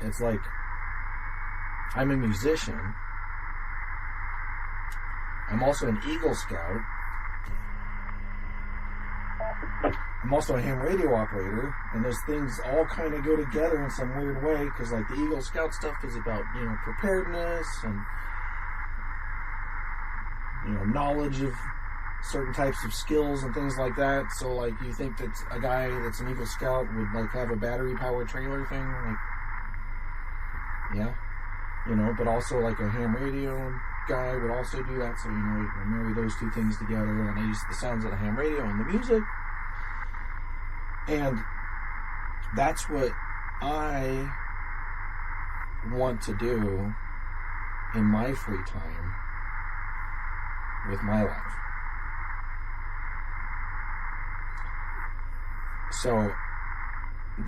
it's like I'm a musician. I'm also an Eagle Scout. I'm also a ham radio operator, and those things all kind of go together in some weird way, because like the Eagle Scout stuff is about, you know, preparedness and, you know, knowledge of certain types of skills and things like that. So like you think that a guy that's an Eagle Scout would like have a battery powered trailer thing, like, yeah, you know, but also like a ham radio guy would also do that. So, you know, you marry those two things together, and I use the sounds of the ham radio and the music. And that's what I want to do in my free time with my life. So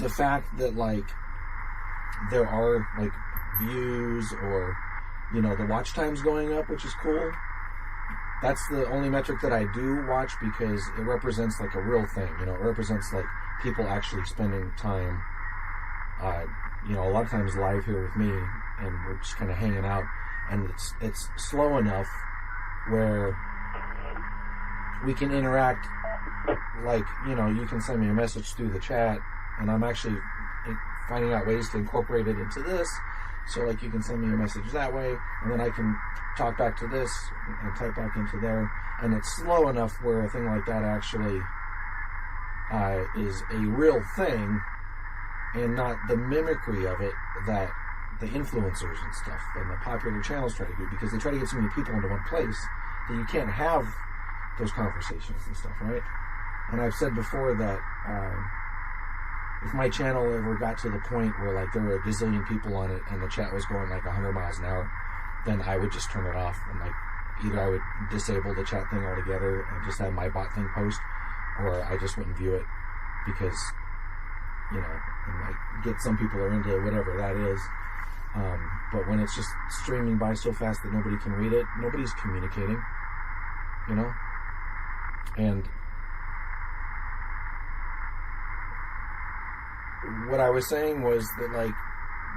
the fact that like there are like views or, you know, the watch time's going up, which is cool. That's the only metric that I do watch, because it represents like a real thing. You know, it represents like people actually spending time, you know, a lot of times live here with me, and we're just kind of hanging out, and it's slow enough where we can interact. Like, you know, you can send me a message through the chat, and I'm actually finding out ways to incorporate it into this. So like you can send me a message that way, and then I can talk back to this and type back into there, and it's slow enough where a thing like that actually is a real thing, and not the mimicry of it that the influencers and stuff and the popular channels try to do, because they try to get so many people into one place that you can't have those conversations and stuff, right? And I've said before that if my channel ever got to the point where like there were a gazillion people on it and the chat was going like 100 miles an hour, then I would just turn it off, and like either I would disable the chat thing altogether and just have my bot thing post, or I just wouldn't view it, because, you know, and like get some people are into whatever that is. But when it's just streaming by so fast that nobody can read it, nobody's communicating, you know? And what I was saying was that like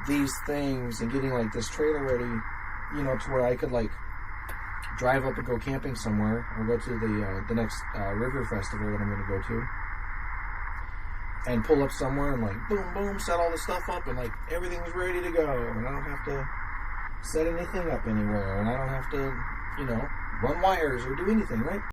these things and getting like this trailer ready, you know, to where I could like drive up and go camping somewhere, or go to the next river festival that I'm going to go to, and pull up somewhere and like boom boom set all the stuff up, and like everything's ready to go, and I don't have to set anything up anywhere, and I don't have to, you know, run wires or do anything, right?